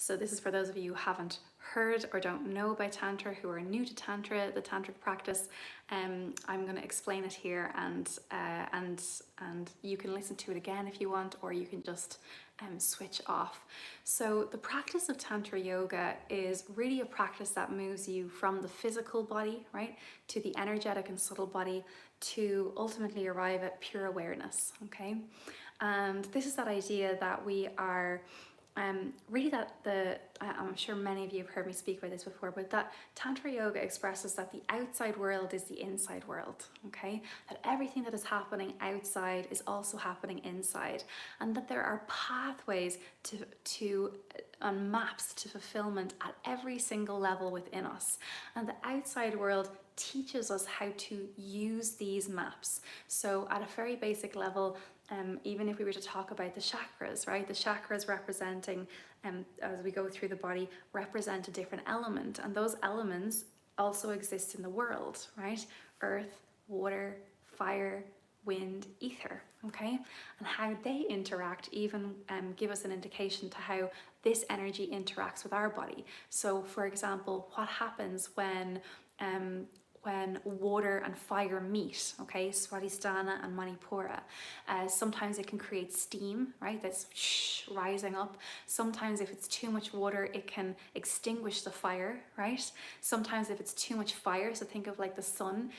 So this is for those of you who haven't heard or don't know about Tantra, who are new to Tantra, the tantric practice. I'm going to explain it here, and you can listen to it again if you want, or you can just switch off. So the practice of Tantra yoga is really a practice that moves you from the physical body, right, to the energetic and subtle body, to ultimately arrive at pure awareness. Okay, and this is that idea that we are really I'm sure many of you have heard me speak about this before, but that Tantra yoga expresses that the outside world is the inside world, okay? That everything that is happening outside is also happening inside, and that there are pathways to maps to fulfillment at every single level within us. And the outside world teaches us how to use these maps. So at a very basic level, even if we were to talk about the chakras, right? The chakras representing, as we go through the body, represent a different element. And those elements also exist in the world, right? Earth, water, fire, wind, ether, okay? And how they interact even give us an indication to how this energy interacts with our body. So for example, what happens when water and fire meet, okay, Swadhisthana and Manipura. Sometimes it can create steam, right, that's rising up. Sometimes if it's too much water, it can extinguish the fire, right? Sometimes if it's too much fire, so think of like the sun,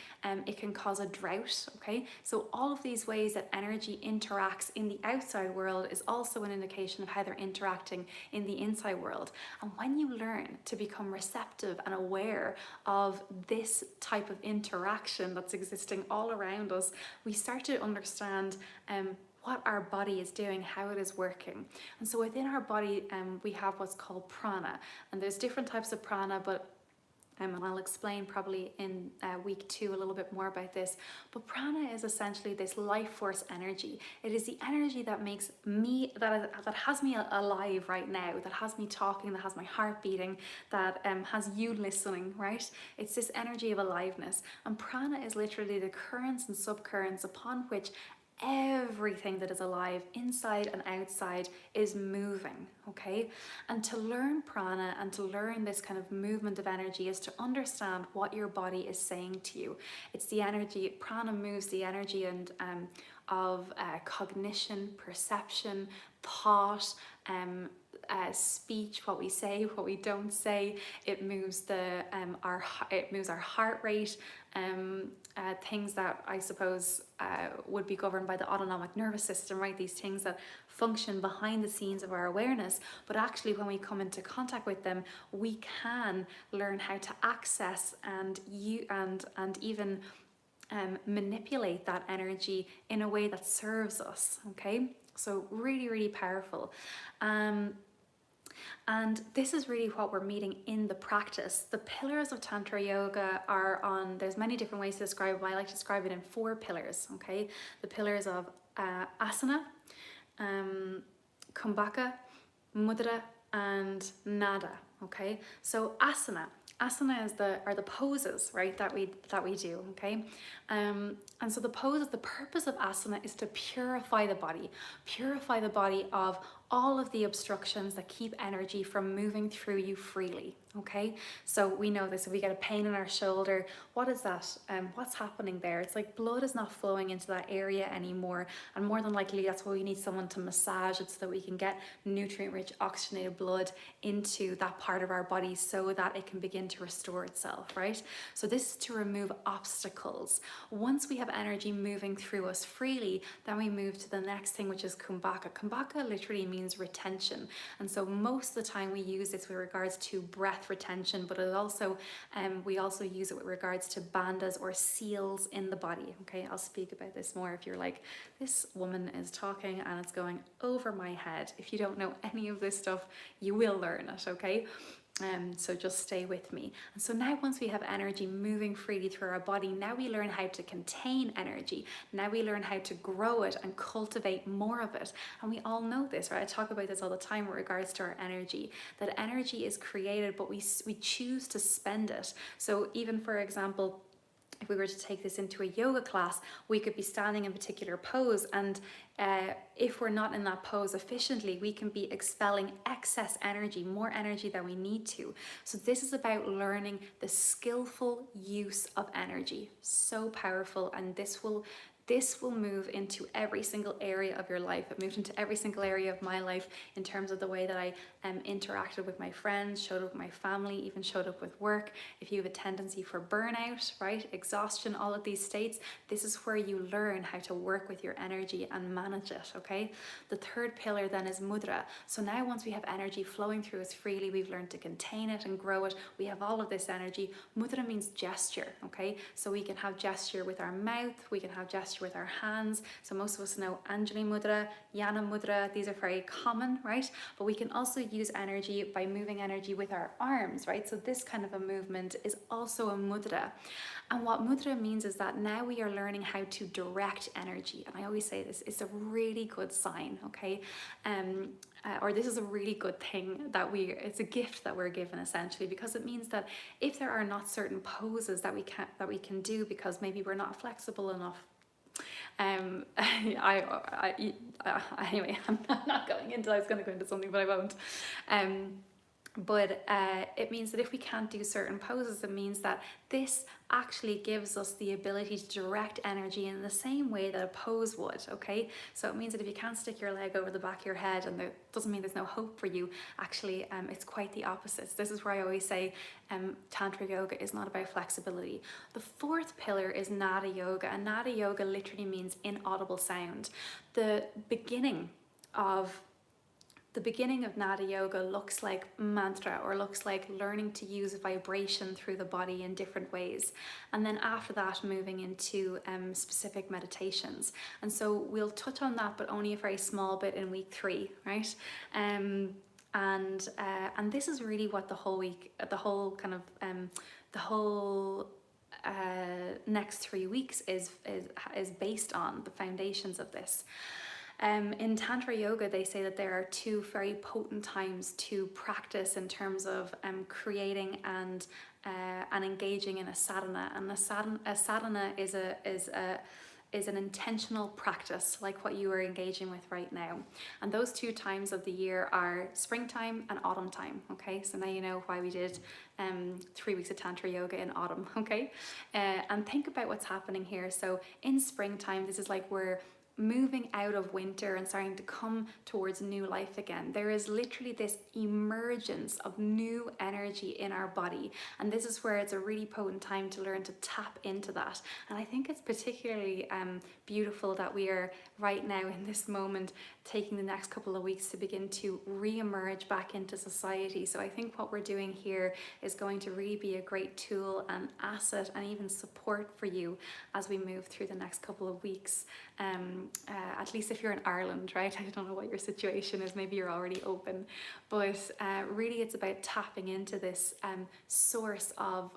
it can cause a drought, okay? So all of these ways that energy interacts in the outside world is also an indication of how they're interacting in the inside world. And when you learn to become receptive and aware of this type of interaction that's existing all around us, we start to understand what our body is doing, how it is working. And so within our body, we have what's called prana, and there's different types of prana, but and I'll explain probably in week 2 a little bit more about this. But prana is essentially this life force energy. It is the energy that makes me, that has me alive right now, that has me talking, that has my heart beating, that has you listening, right? It's this energy of aliveness. And prana is literally the currents and subcurrents upon which everything that is alive inside and outside is moving, okay? And to learn prana and to learn this kind of movement of energy is to understand what your body is saying to you. It's the energy, prana moves the energy and of cognition, perception, thought, speech, what we say, what we don't say. It moves our heart rate, things that I suppose would be governed by the autonomic nervous system, right? These things that function behind the scenes of our awareness, but actually when we come into contact with them, we can learn how to access and even manipulate that energy in a way that serves us, okay? So really, really powerful. And this is really what we're meeting in the practice. The pillars of Tantra yoga are there's many different ways to describe it, but I like to describe it in 4 pillars, okay? The pillars of asana, kumbhaka, mudra, and nada, okay? So asana are the poses, right, that we do, okay? And so the purpose of asana is to purify the body of all of the obstructions that keep energy from moving through you freely, okay? So we know this, if we get a pain in our shoulder, what is that? What's happening there? It's like blood is not flowing into that area anymore, and more than likely that's why we need someone to massage it so that we can get nutrient-rich oxygenated blood into that part of our body so that it can begin to restore itself, right? So this is to remove obstacles. Once we have energy moving through us freely, then we move to the next thing, which is kumbhaka. Kumbhaka literally means retention, and so most of the time we use this with regards to breath retention, but it also we also use it with regards to bandhas or seals in the body, okay? I'll speak about this more if you're like, this woman is talking and it's going over my head. If you don't know any of this stuff, you will learn it, okay? So just stay with me. And so now once we have energy moving freely through our body, now we learn how to contain energy. Now we learn how to grow it and cultivate more of it. And we all know this, right? I talk about this all the time with regards to our energy, that energy is created, but we choose to spend it. So even for example, if we were to take this into a yoga class, we could be standing in a particular pose, and if we're not in that pose efficiently, we can be expelling excess energy, more energy than we need to. So this is about learning the skillful use of energy. So powerful, and this will move into every single area of your life. It moved into every single area of my life in terms of the way that I interacted with my friends, showed up with my family, even showed up with work. If you have a tendency for burnout, right, exhaustion, all of these states, this is where you learn how to work with your energy and manage it, okay? The third pillar then is mudra. So now once we have energy flowing through us freely, we've learned to contain it and grow it. We have all of this energy. Mudra means gesture, okay? So we can have gesture with our mouth, we can have gesture with our hands. So most of us know Anjali Mudra, Yana Mudra, these are very common, right? But we can also use energy by moving energy with our arms, right? So this kind of a movement is also a mudra. And what mudra means is that now we are learning how to direct energy. And I always say this, it's a really good sign, okay? Or this is a really good thing that it's a gift that we're given essentially, because it means that if there are not certain poses that we can do because maybe we're not flexible enough, anyway, I'm not going into, I was going to go into something, but I won't. But it means that if we can't do certain poses, it means that this actually gives us the ability to direct energy in the same way that a pose would, okay? So it means that if you can't stick your leg over the back of your head, and that doesn't mean there's no hope for you, actually it's quite the opposite. This is where I always say Tantra yoga is not about flexibility. The fourth pillar is Nada yoga, and Nada yoga literally means inaudible sound. The beginning of Nada yoga looks like mantra, or looks like learning to use vibration through the body in different ways. And then after that, moving into specific meditations. And so we'll touch on that, but only a very small bit in week 3, right? And this is really what the whole week, the whole next 3 weeks is based on, the foundations of this. In Tantra yoga, they say that there are 2 very potent times to practice in terms of creating and engaging in a sadhana. And a sadhana is an intentional practice, like what you are engaging with right now. And those 2 times of the year are springtime and autumn time, okay? So now you know why we did 3 weeks of Tantra yoga in autumn, okay? And think about what's happening here. So in springtime, this is like we're moving out of winter and starting to come towards new life again. There is literally this emergence of new energy in our body, and this is where it's a really potent time to learn to tap into that. And I think it's particularly beautiful that we are right now in this moment taking the next couple of weeks to begin to re-emerge back into society. So I think what we're doing here is going to really be a great tool and asset and even support for you as we move through the next couple of weeks. At least if you're in Ireland, right? I don't know what your situation is, maybe you're already open, but really it's about tapping into this source of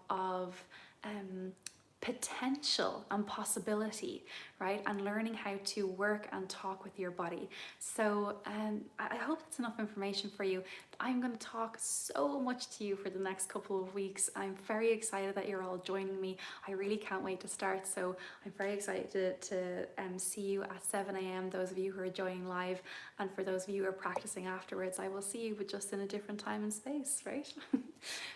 potential and possibility, right? And learning how to work and talk with your body. So I hope that's enough information for you. I'm going to talk so much to you for the next couple of weeks. I'm very excited that you're all joining me. I really can't wait to start. So I'm very excited to see you at 7 a.m. those of you who are joining live, and for those of you who are practicing afterwards, I will see you, but just in a different time and space, right?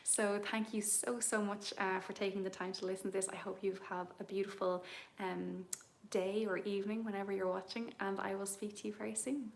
So thank you so much for taking the time to listen to this. I hope you have a beautiful day or evening whenever you're watching, and I will speak to you very soon.